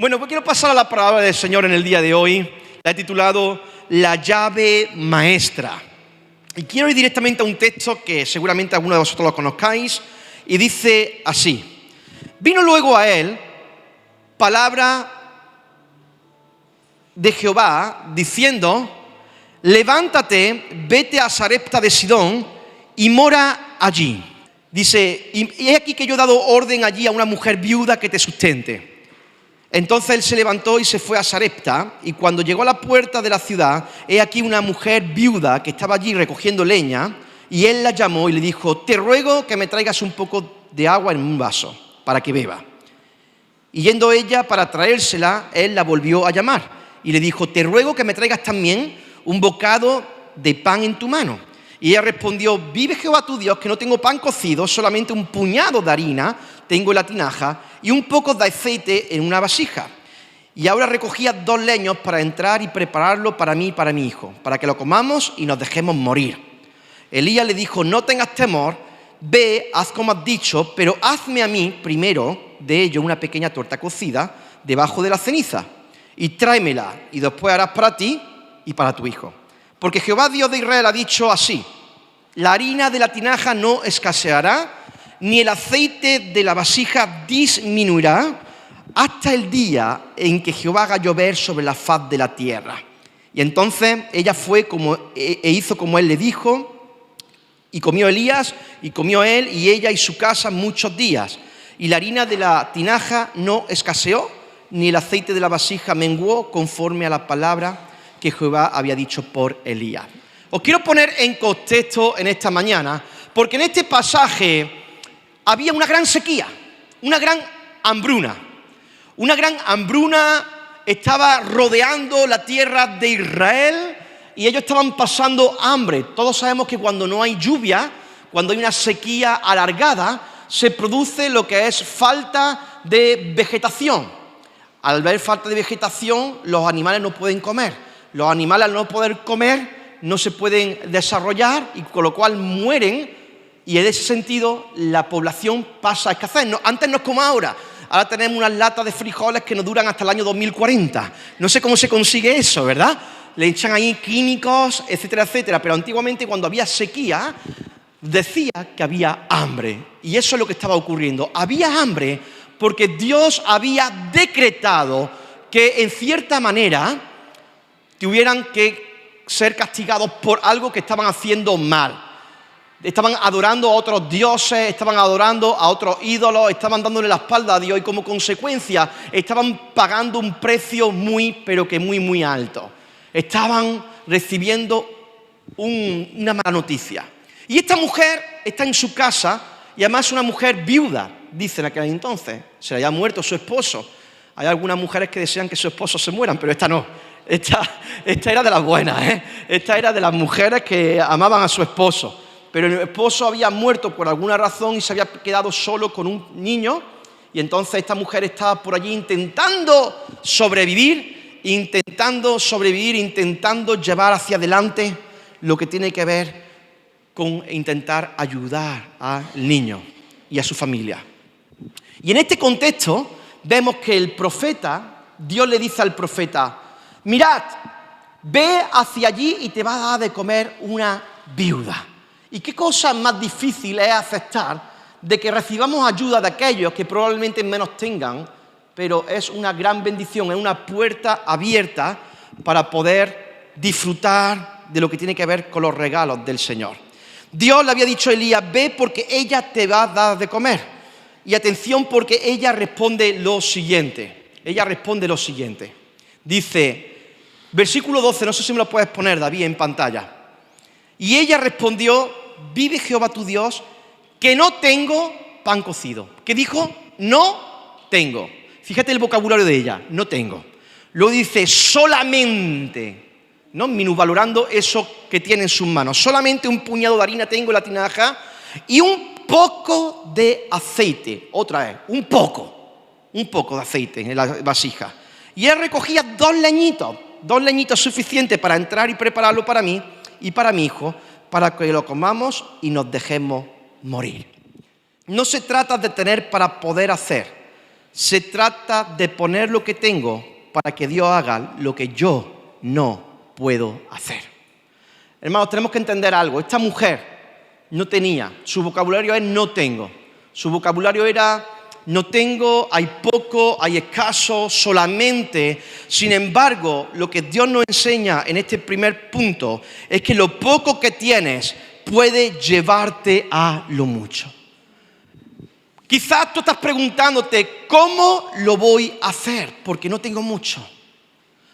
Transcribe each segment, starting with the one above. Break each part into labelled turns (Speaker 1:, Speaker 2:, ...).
Speaker 1: Bueno, pues quiero pasar a la palabra del Señor en el día de hoy. La he titulado La llave maestra. Y quiero ir directamente a un texto que seguramente algunos de vosotros lo conozcáis. Y dice así: vino luego a él palabra de Jehová diciendo: levántate, vete a Sarepta de Sidón y mora allí. Dice: y he aquí que yo he dado orden allí a una mujer viuda que te sustente. Entonces él se levantó y se fue a Sarepta, y cuando llegó a la puerta de la ciudad, he aquí una mujer viuda que estaba allí recogiendo leña, y él la llamó y le dijo: te ruego que me traigas un poco de agua en un vaso, para que beba. Y yendo ella para traérsela, él la volvió a llamar, y le dijo: te ruego que me traigas también un bocado de pan en tu mano. Y ella respondió: vive Jehová tu Dios, que no tengo pan cocido, solamente un puñado de harina tengo en la tinaja, y un poco de aceite en una vasija. Y ahora recogía 2 leños para entrar y prepararlo para mí y para mi hijo, para que lo comamos y nos dejemos morir. Elías le dijo: no tengas temor, ve, haz como has dicho, pero hazme a mí primero de ello una pequeña torta cocida debajo de la ceniza, y tráemela, y después harás para ti y para tu hijo. Porque Jehová Dios de Israel ha dicho así: la harina de la tinaja no escaseará, ni el aceite de la vasija disminuirá, hasta el día en que Jehová haga llover sobre la faz de la tierra. Y entonces ella fue e hizo como él le dijo, y comió Elías, y comió él y ella y su casa muchos días. Y la harina de la tinaja no escaseó, ni el aceite de la vasija menguó, conforme a la palabra que Jehová había dicho por Elías. Os quiero poner en contexto en esta mañana, porque en este pasaje había una gran sequía, una gran hambruna. Una gran hambruna estaba rodeando la tierra de Israel y ellos estaban pasando hambre. Todos sabemos que cuando no hay lluvia, cuando hay una sequía alargada, se produce lo que es falta de vegetación. Al haber falta de vegetación, los animales no pueden comer. Los animales, al no poder comer, no se pueden desarrollar y con lo cual mueren. Y en ese sentido, la población pasa a escasez. No, antes no es como ahora. Ahora tenemos unas latas de frijoles que nos duran hasta el año 2040. No sé cómo se consigue eso, ¿verdad? Le echan ahí químicos, etcétera, etcétera. Pero antiguamente, cuando había sequía, decía que había hambre. Y eso es lo que estaba ocurriendo. Había hambre porque Dios había decretado que, en cierta manera, tuvieran que ser castigados por algo que estaban haciendo mal. Estaban adorando a otros dioses, estaban adorando a otros ídolos, estaban dándole la espalda a Dios y como consecuencia estaban pagando un precio pero que muy alto. Estaban recibiendo una mala noticia. Y esta mujer está en su casa y además es una mujer viuda, dicen aquel entonces. Se le había muerto su esposo. Hay algunas mujeres que desean que su esposo se mueran, pero esta no. Esta era de las buenas, Esta era de las mujeres que amaban a su esposo. Pero el esposo había muerto por alguna razón y se había quedado solo con un niño. Y entonces esta mujer estaba por allí intentando sobrevivir, intentando llevar hacia adelante lo que tiene que ver con intentar ayudar al niño y a su familia. Y en este contexto vemos que el profeta, Dios le dice al profeta: mirad, ve hacia allí y te va a dar de comer una viuda. ¿Y qué cosa más difícil es aceptar de que recibamos ayuda de aquellos que probablemente menos tengan, pero es una gran bendición, es una puerta abierta para poder disfrutar de lo que tiene que ver con los regalos del Señor? Dios le había dicho a Elías: ve porque ella te va a dar de comer. Y atención, porque ella responde lo siguiente. Dice, versículo 12, no sé si me lo puedes poner, David, en pantalla. Y ella respondió: vive Jehová tu Dios, que no tengo pan cocido. ¿Qué dijo? No tengo. Fíjate el vocabulario de ella, no tengo. Luego dice solamente, ¿no? Minusvalorando eso que tiene en sus manos. Solamente un puñado de harina tengo en la tinaja y un poco de aceite. Otra vez, un poco de aceite en la vasija. Y él recogía 2 leñitos suficientes para entrar y prepararlo para mí y para mi hijo, para que lo comamos y nos dejemos morir. No se trata de tener para poder hacer, Se trata de poner lo que tengo para que Dios haga lo que yo no puedo hacer. Hermanos, tenemos que entender algo. Esta mujer no tenía, su vocabulario es no tengo. Su vocabulario era no tengo, hay poco, hay escaso, solamente. Sin embargo, lo que Dios nos enseña en este primer punto es que lo poco que tienes puede llevarte a lo mucho. Quizás tú estás preguntándote, ¿cómo lo voy a hacer? Porque no tengo mucho,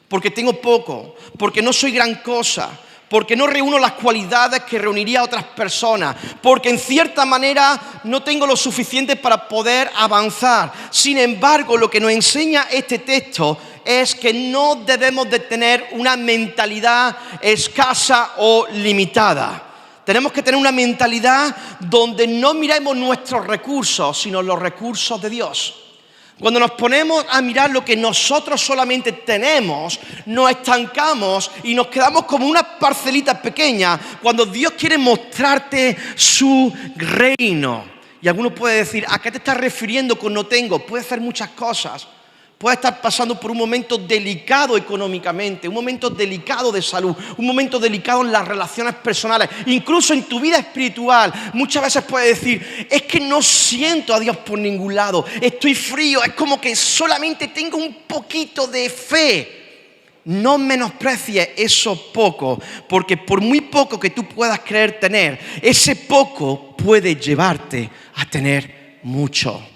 Speaker 1: porque tengo poco, porque no soy gran cosa, porque no reúno las cualidades que reuniría a otras personas, porque en cierta manera no tengo lo suficiente para poder avanzar. Sin embargo, lo que nos enseña este texto es que no debemos de tener una mentalidad escasa o limitada. Tenemos que tener una mentalidad donde no miremos nuestros recursos, sino los recursos de Dios. Cuando nos ponemos a mirar lo que nosotros solamente tenemos, nos estancamos y nos quedamos como una parcelita pequeña cuando Dios quiere mostrarte su reino. Y alguno puede decir, ¿a qué te estás refiriendo con no tengo? Puede ser muchas cosas. Puede estar pasando por un momento delicado económicamente, un momento delicado de salud, un momento delicado en las relaciones personales, incluso en tu vida espiritual. Muchas veces puedes decir, es que no siento a Dios por ningún lado, estoy frío, es como que solamente tengo un poquito de fe. No menosprecies eso poco, porque por muy poco que tú puedas creer tener, ese poco puede llevarte a tener mucho.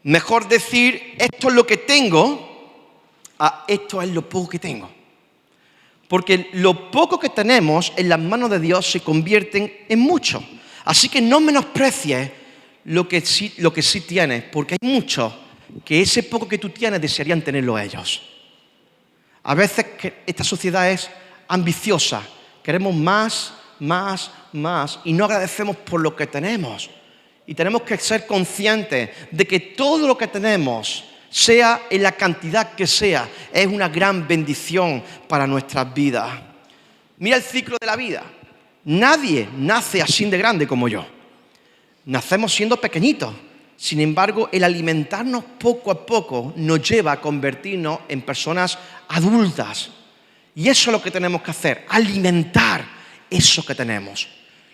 Speaker 1: Mejor decir, esto es lo que tengo, a esto es lo poco que tengo. Porque lo poco que tenemos en las manos de Dios se convierten en mucho. Así que no menosprecies lo que sí tienes, porque hay muchos que ese poco que tú tienes desearían tenerlo ellos. A veces que esta sociedad es ambiciosa, queremos más, y no agradecemos por lo que tenemos. Y tenemos que ser conscientes de que todo lo que tenemos, sea en la cantidad que sea, es una gran bendición para nuestras vidas. Mira el ciclo de la vida. Nadie nace así de grande como yo. Nacemos siendo pequeñitos. Sin embargo, el alimentarnos poco a poco nos lleva a convertirnos en personas adultas. Y eso es lo que tenemos que hacer, alimentar eso que tenemos.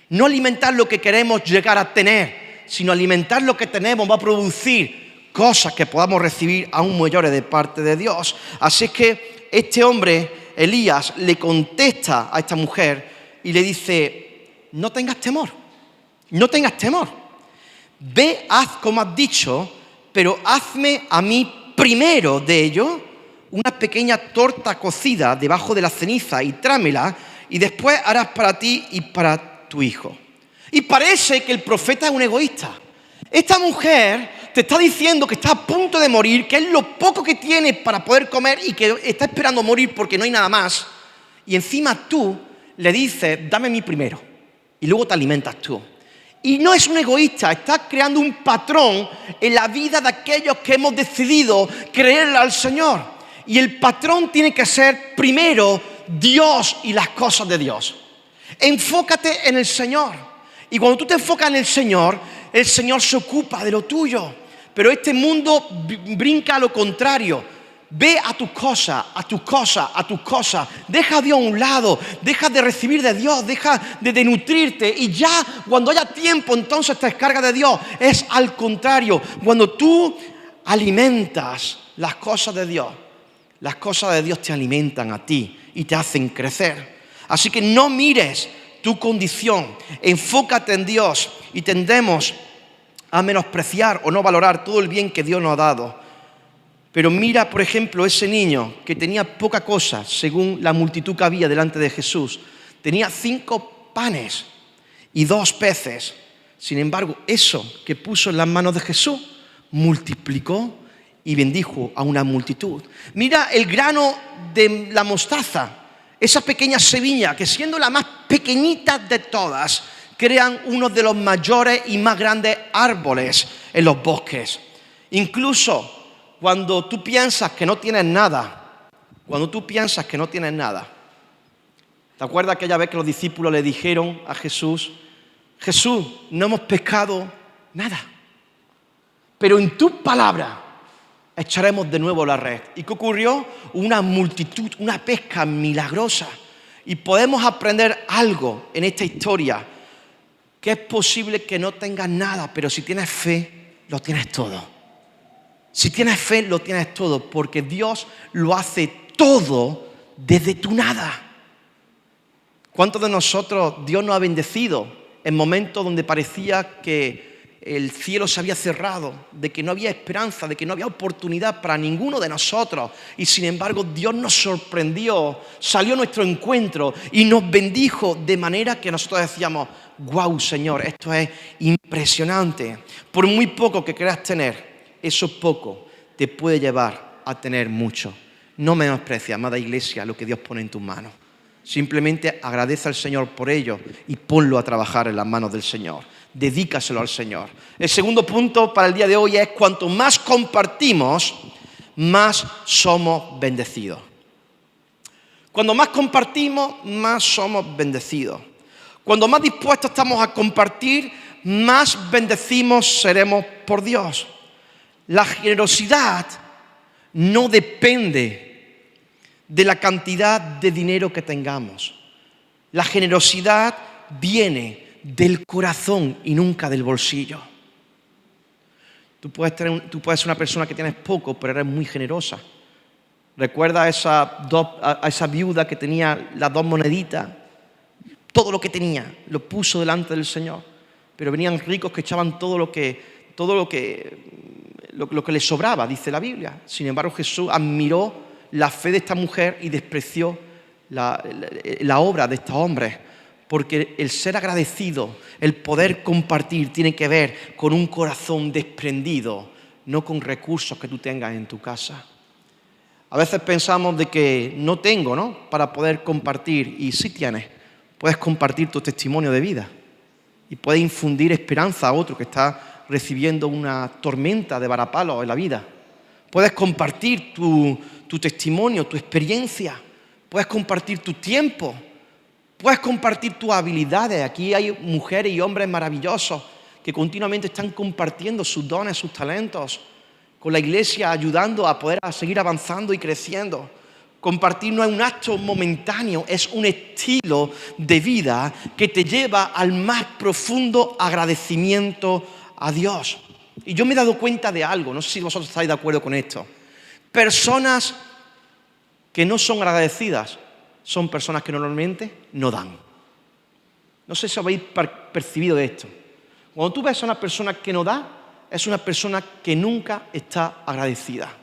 Speaker 1: No alimentar lo que queremos llegar a tener, sino alimentar lo que tenemos va a producir cosas que podamos recibir aún mayores de parte de Dios. Así que este hombre, Elías, le contesta a esta mujer y le dice, no tengas temor, ve, haz como has dicho, pero hazme a mí primero de ello una pequeña torta cocida debajo de la ceniza y tráemela, y después harás para ti y para tu hijo. Y parece que el profeta es un egoísta. Esta mujer te está diciendo que está a punto de morir, que es lo poco que tiene para poder comer y que está esperando morir porque no hay nada más. Y encima tú le dices, dame a mí primero y luego te alimentas tú. Y no es un egoísta, está creando un patrón en la vida de aquellos que hemos decidido creerle al Señor. Y el patrón tiene que ser primero Dios y las cosas de Dios. Enfócate en el Señor. Y cuando tú te enfocas en el Señor se ocupa de lo tuyo. Pero este mundo brinca a lo contrario. Ve a tus cosas, Deja a Dios a un lado, deja de recibir de Dios, deja de nutrirte. Y ya cuando haya tiempo, entonces te descargas de Dios. Es al contrario. Cuando tú alimentas las cosas de Dios te alimentan a ti y te hacen crecer. Así que no mires tu condición, enfócate en Dios, y tendemos a menospreciar o no valorar todo el bien que Dios nos ha dado. Pero mira, por ejemplo, ese niño que tenía poca cosa, según la multitud que había delante de Jesús. Tenía 5 panes y 2 peces. Sin embargo, eso que puso en las manos de Jesús, multiplicó y bendijo a una multitud. Mira el grano de la mostaza. Esa pequeña semilla que, siendo la más pequeñita de todas, crean uno de los mayores y más grandes árboles en los bosques. Incluso cuando tú piensas que no tienes nada, ¿te acuerdas aquella vez que los discípulos le dijeron a Jesús, Jesús, no hemos pescado nada? pero en tu palabra echaremos de nuevo la red. ¿Y qué ocurrió? Una multitud, una pesca milagrosa. Y podemos aprender algo en esta historia, que es posible que no tengas nada, pero si tienes fe, lo tienes todo. Si tienes fe, lo tienes todo, porque Dios lo hace todo desde tu nada. ¿Cuántos de nosotros Dios nos ha bendecido en momentos donde parecía que el cielo se había cerrado, de que no había esperanza, de que no había oportunidad para ninguno de nosotros? Y sin embargo Dios nos sorprendió, salió a nuestro encuentro y nos bendijo de manera que nosotros decíamos: wow, Señor, esto es impresionante. Por muy poco que quieras tener, eso poco te puede llevar a tener mucho. No menosprecia, amada iglesia, lo que Dios pone en tus manos. Simplemente agradece al Señor por ello y ponlo a trabajar en las manos del Señor. Dedícaselo al Señor. El segundo punto para el día de hoy es: cuanto más compartimos, más somos bendecidos. Cuando más compartimos, más somos bendecidos. Cuando más dispuestos estamos a compartir, más bendecidos seremos por Dios. La generosidad no depende de la cantidad de dinero que tengamos. La generosidad viene del corazón y nunca del bolsillo. Tú puedes ser una persona que tienes poco, pero eres muy generosa. Recuerda a esa viuda que tenía las 2 moneditas. Todo lo que tenía lo puso delante del Señor. Pero venían ricos que echaban todo lo que les sobraba, dice la Biblia. Sin embargo, Jesús admiró la fe de esta mujer y despreció la obra de estos hombres. Porque el ser agradecido, el poder compartir, tiene que ver con un corazón desprendido, no con recursos que tú tengas en tu casa. A veces pensamos de que no tengo, ¿no?, para poder compartir, y sí tienes. Puedes compartir tu testimonio de vida y puedes infundir esperanza a otro que está recibiendo una tormenta de varapalos en la vida. Puedes compartir tu testimonio, tu experiencia. Puedes compartir tu tiempo. Puedes compartir tus habilidades. Aquí hay mujeres y hombres maravillosos que continuamente están compartiendo sus dones, sus talentos con la iglesia, ayudando a poder seguir avanzando y creciendo. Compartir no es un acto momentáneo, es un estilo de vida que te lleva al más profundo agradecimiento a Dios. Y yo me he dado cuenta de algo, no sé si vosotros estáis de acuerdo con esto. Personas que no son agradecidas son personas que normalmente no dan. No sé si habéis percibido esto. Cuando tú ves a una persona que no da, es una persona que nunca está agradecida.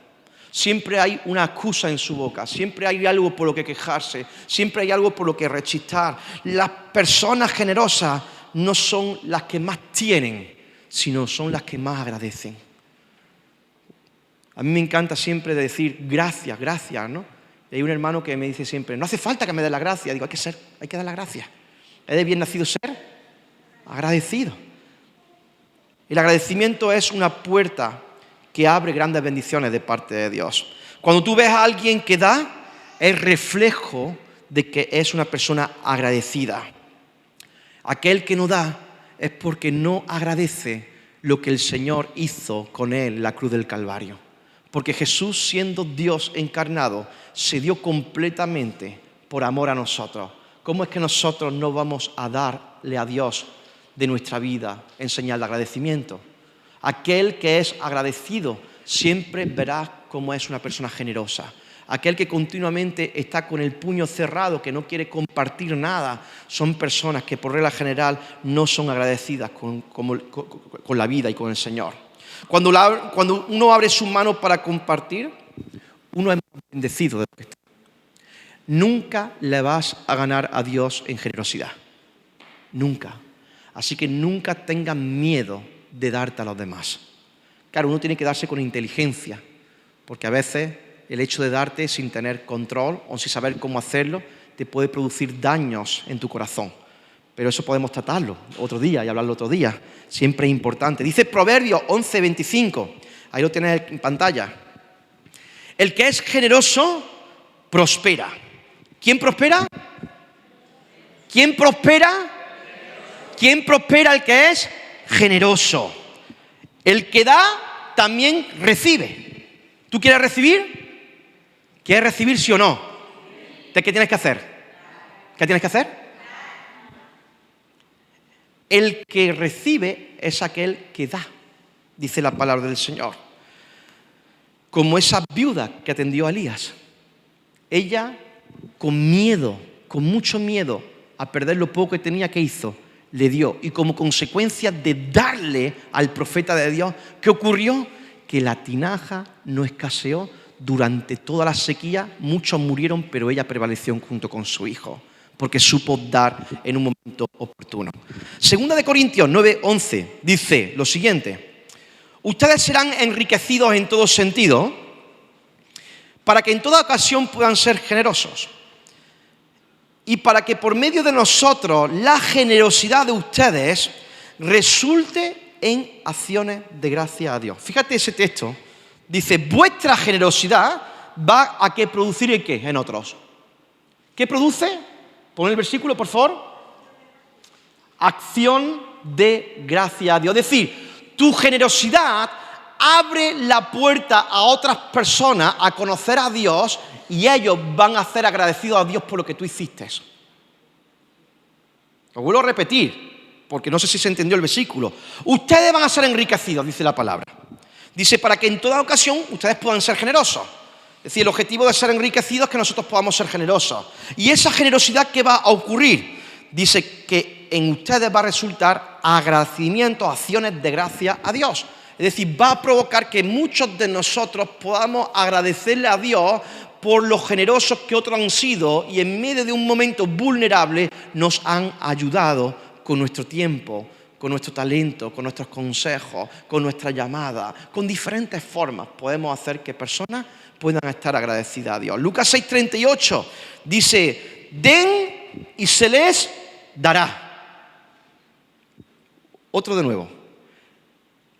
Speaker 1: Siempre hay una excusa en su boca, siempre hay algo por lo que quejarse, siempre hay algo por lo que rechistar. Las personas generosas no son las que más tienen, sino son las que más agradecen. A mí me encanta siempre decir gracias, gracias, ¿no? Y hay un hermano que me dice siempre: no hace falta que me dé la gracia. Digo, hay que dar la gracia. Es de bien nacido ser agradecido. El agradecimiento es una puerta que abre grandes bendiciones de parte de Dios. Cuando tú ves a alguien que da, es reflejo de que es una persona agradecida. Aquel que no da es porque no agradece lo que el Señor hizo con él en la cruz del Calvario. Porque Jesús, siendo Dios encarnado, se dio completamente por amor a nosotros. ¿Cómo es que nosotros no vamos a darle a Dios de nuestra vida en señal de agradecimiento? Aquel que es agradecido siempre verá cómo es una persona generosa. Aquel que continuamente está con el puño cerrado, que no quiere compartir nada, son personas que por regla general no son agradecidas con la vida y con el Señor. Cuando uno abre sus manos para compartir, uno es más bendecido de lo que está. Nunca le vas a ganar a Dios en generosidad. Nunca. Así que nunca tengas miedo de darte a los demás. Claro, uno tiene que darse con inteligencia, porque a veces el hecho de darte sin tener control o sin saber cómo hacerlo te puede producir daños en tu corazón. Pero eso podemos tratarlo otro día y hablarlo otro día. Siempre es importante. Dice Proverbios 11:25. Ahí lo tienes en pantalla. El que es generoso prospera. ¿Quién prospera? ¿Quién prospera? ¿Quién prospera? El que es generoso. El que da también recibe. ¿Tú quieres recibir? ¿Quieres recibir sí o no? ¿Qué tienes que hacer? ¿Qué tienes que hacer? El que recibe es aquel que da, dice la palabra del Señor. Como esa viuda que atendió a Elías. Ella, con miedo, con mucho miedo a perder lo poco que tenía, ¿qué hizo? Le dio. Y como consecuencia de darle al profeta de Dios, ¿qué ocurrió? Que la tinaja no escaseó durante toda la sequía. Muchos murieron, pero ella prevaleció junto con su hijo, porque supo dar en un momento oportuno. Segunda de Corintios 9:11 dice lo siguiente: ustedes serán enriquecidos en todo sentido, para que en toda ocasión puedan ser generosos, y para que por medio de nosotros la generosidad de ustedes resulte en acciones de gracia a Dios. Fíjate ese texto, dice, vuestra generosidad va a que producir ¿en qué? En otros. ¿Qué produce? Pon el versículo, por favor. Acción de gracia a Dios. Es decir, tu generosidad abre la puerta a otras personas a conocer a Dios y ellos van a ser agradecidos a Dios por lo que tú hiciste. Lo vuelvo a repetir, porque no sé si se entendió el versículo. Ustedes van a ser enriquecidos, dice la palabra. Dice, para que en toda ocasión ustedes puedan ser generosos. Es decir, el objetivo de ser enriquecidos es que nosotros podamos ser generosos. Y esa generosidad, ¿qué va a ocurrir? Dice que en ustedes va a resultar agradecimiento, acciones de gracia a Dios. Es decir, va a provocar que muchos de nosotros podamos agradecerle a Dios por lo generosos que otros han sido y en medio de un momento vulnerable nos han ayudado con nuestro tiempo, con nuestro talento, con nuestros consejos, con nuestra llamada. Con diferentes formas podemos hacer que personas puedan estar agradecidas a Dios. Lucas 6:38 dice, den y se les dará. Otro de nuevo.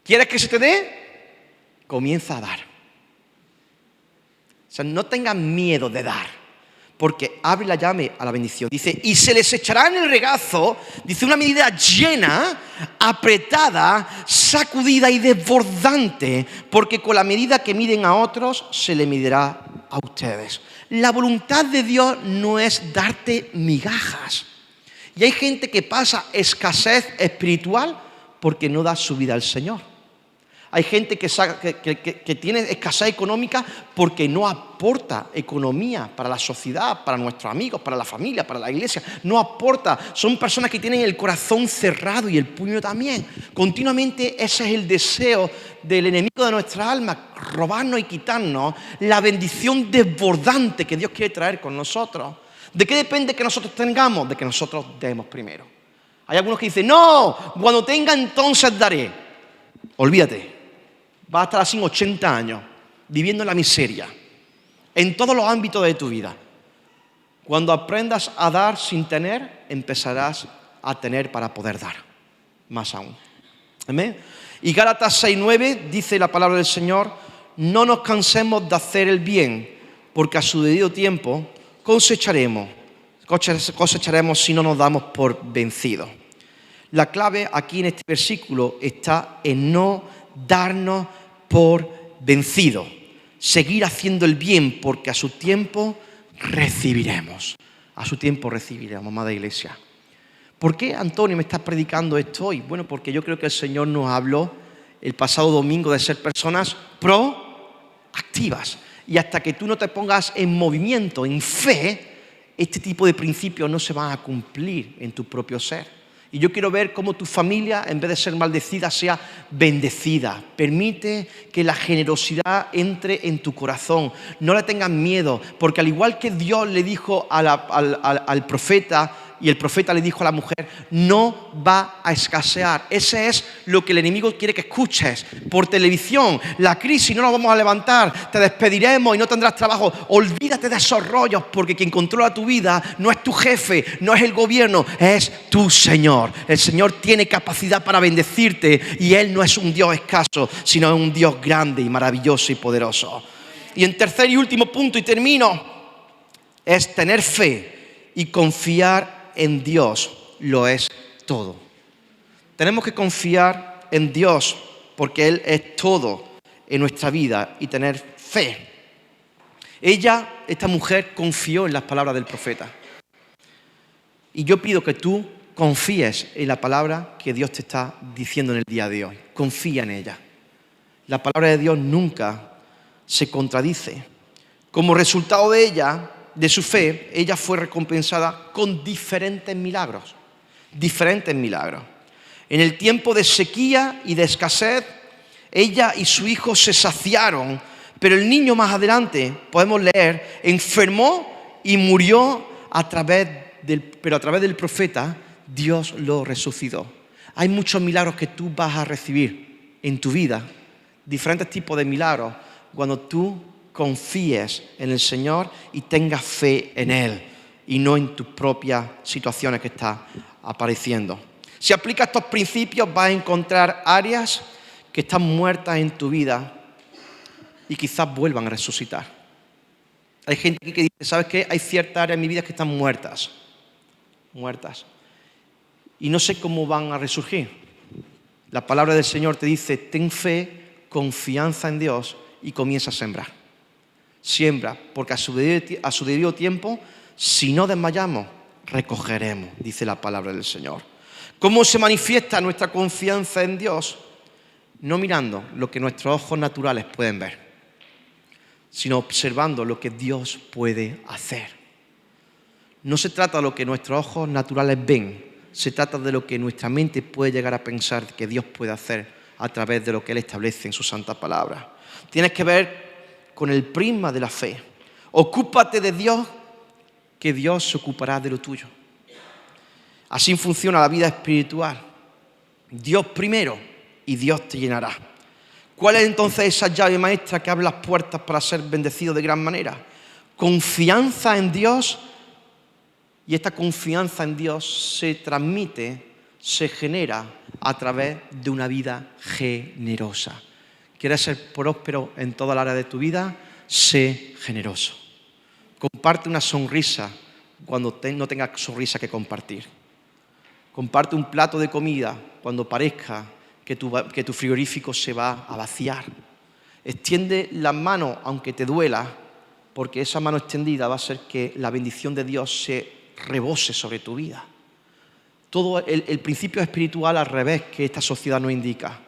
Speaker 1: ¿Quieres que se te dé? Comienza a dar. O sea, no tengan miedo de dar, porque abre la llave a la bendición. Dice, y se les echará en el regazo, dice, una medida llena, apretada, sacudida y desbordante, porque con la medida que miden a otros, se le medirá a ustedes. La voluntad de Dios no es darte migajas. Y hay gente que pasa escasez espiritual porque no da su vida al Señor. Hay gente que tiene escasez económica porque no aporta economía para la sociedad, para nuestros amigos, para la familia, para la iglesia. No aporta. Son personas que tienen el corazón cerrado y el puño también. Continuamente ese es el deseo del enemigo de nuestra alma, robarnos y quitarnos la bendición desbordante que Dios quiere traer con nosotros. ¿De qué depende que nosotros tengamos? De que nosotros demos primero. Hay algunos que dicen, no, cuando tenga entonces daré. Olvídate. Vas a estar así 80 años, viviendo en la miseria, en todos los ámbitos de tu vida. Cuando aprendas a dar sin tener, empezarás a tener para poder dar, más aún. ¿Amén? Y Gálatas 6:9 dice la palabra del Señor, no nos cansemos de hacer el bien, porque a su debido tiempo cosecharemos si no nos damos por vencidos. La clave aquí en este versículo está en no darnos por vencido, seguir haciendo el bien, porque a su tiempo recibiremos. A su tiempo recibiremos, amada iglesia. ¿Por qué, Antonio, me estás predicando esto hoy? Bueno, porque yo creo que el Señor nos habló el pasado domingo de ser personas proactivas. Y hasta que tú no te pongas en movimiento, en fe, este tipo de principios no se van a cumplir en tu propio ser. Y yo quiero ver cómo tu familia, en vez de ser maldecida, sea bendecida. Permite que la generosidad entre en tu corazón. No le tengas miedo, porque al igual que Dios le dijo al profeta, y el profeta le dijo a la mujer, no va a escasear. Ese es lo que el enemigo quiere que escuches por televisión. La crisis, no nos vamos a levantar, te despediremos y no tendrás trabajo. Olvídate de esos rollos, porque quien controla tu vida no es tu jefe, no es el gobierno, es tu Señor. El Señor tiene capacidad para bendecirte y Él no es un Dios escaso, sino un Dios grande y maravilloso y poderoso. Y en tercer y último punto, y termino, es tener fe y confiar en Dios lo es todo. Tenemos que confiar en Dios porque Él es todo. en nuestra vida y tener fe. Esta mujer, confió en las palabras del profeta. Y yo pido que tú confíes en la palabra que Dios te está diciendo en el día de hoy. Confía en ella. La palabra de Dios nunca se contradice. Como resultado de su fe, ella fue recompensada con diferentes milagros. Diferentes milagros. En el tiempo de sequía y de escasez, ella y su hijo se saciaron, pero el niño más adelante, podemos leer, enfermó y murió pero a través del profeta, Dios lo resucitó. Hay muchos milagros que tú vas a recibir en tu vida, diferentes tipos de milagros, cuando tú confíes en el Señor y tengas fe en Él y no en tus propias situaciones que están apareciendo. Si aplicas estos principios, vas a encontrar áreas que están muertas en tu vida y quizás vuelvan a resucitar. Hay gente aquí que dice, ¿sabes qué? Hay ciertas áreas en mi vida que están muertas. Y no sé cómo van a resurgir. La palabra del Señor te dice, ten fe, confianza en Dios y comienza a sembrar. Siembra, porque a su debido tiempo, si no desmayamos, recogeremos, dice la palabra del Señor. ¿Cómo se manifiesta nuestra confianza en Dios? No mirando lo que nuestros ojos naturales pueden ver, sino observando lo que Dios puede hacer. No se trata de lo que nuestros ojos naturales ven, se trata de lo que nuestra mente puede llegar a pensar que Dios puede hacer a través de lo que Él establece en su santa palabra. Tienes que ver con el prisma de la fe. Ocúpate de Dios, que Dios se ocupará de lo tuyo. Así funciona la vida espiritual. Dios primero y Dios te llenará. ¿Cuál es entonces esa llave maestra que abre las puertas para ser bendecido de gran manera? Confianza en Dios. Y esta confianza en Dios se transmite, se genera a través de una vida generosa. ¿Quieres ser próspero en toda la área de tu vida? Sé generoso. Comparte una sonrisa cuando no tengas sonrisa que compartir. Comparte un plato de comida cuando parezca que tu frigorífico se va a vaciar. Extiende la mano aunque te duela, porque esa mano extendida va a hacer que la bendición de Dios se rebose sobre tu vida. Todo el principio espiritual al revés que esta sociedad nos indica.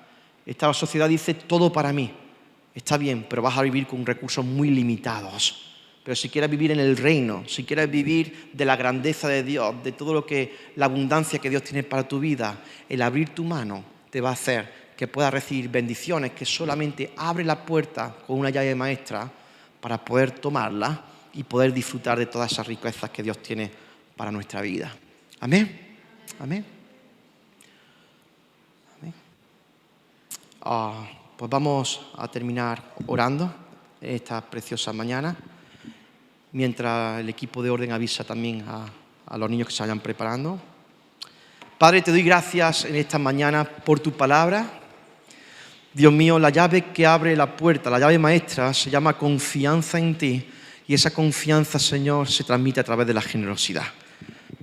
Speaker 1: Esta sociedad dice todo para mí. Está bien, pero vas a vivir con recursos muy limitados. Pero si quieres vivir en el reino, si quieres vivir de la grandeza de Dios, de todo la abundancia que Dios tiene para tu vida, el abrir tu mano te va a hacer que puedas recibir bendiciones que solamente abre la puerta con una llave maestra para poder tomarla y poder disfrutar de todas esas riquezas que Dios tiene para nuestra vida. Amén. Amén. Amén. Pues vamos a terminar orando esta preciosa mañana, mientras el equipo de orden avisa también a los niños que se vayan preparando. Padre, te doy gracias en esta mañana por tu palabra. Dios mío, la llave que abre la puerta, la llave maestra, se llama confianza en ti. Y esa confianza, Señor, se transmite a través de la generosidad.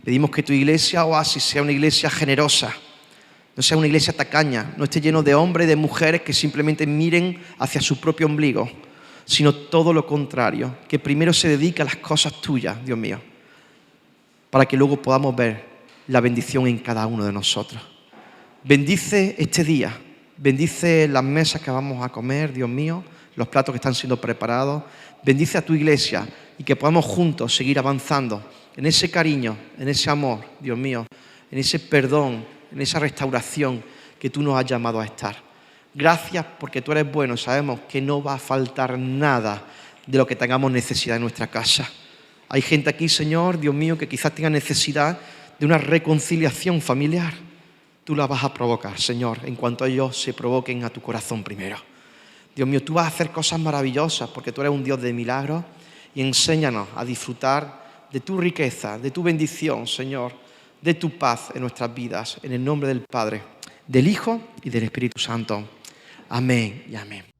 Speaker 1: Pedimos que tu iglesia, Oasis, sea una iglesia generosa, no sea una iglesia tacaña, no esté lleno de hombres y de mujeres que simplemente miren hacia su propio ombligo, sino todo lo contrario, que primero se dedique a las cosas tuyas, Dios mío, para que luego podamos ver la bendición en cada uno de nosotros. Bendice este día, bendice las mesas que vamos a comer, Dios mío, los platos que están siendo preparados. Bendice a tu iglesia y que podamos juntos seguir avanzando en ese cariño, en ese amor, Dios mío, en ese perdón, en esa restauración que tú nos has llamado a estar. Gracias porque tú eres bueno y sabemos que no va a faltar nada de lo que tengamos necesidad en nuestra casa. Hay gente aquí, Señor, Dios mío, que quizás tenga necesidad de una reconciliación familiar. Tú la vas a provocar, Señor, en cuanto ellos se provoquen a tu corazón primero. Dios mío, tú vas a hacer cosas maravillosas porque tú eres un Dios de milagros y enséñanos a disfrutar de tu riqueza, de tu bendición, Señor, de tu paz en nuestras vidas. En el nombre del Padre, del Hijo y del Espíritu Santo. Amén y amén.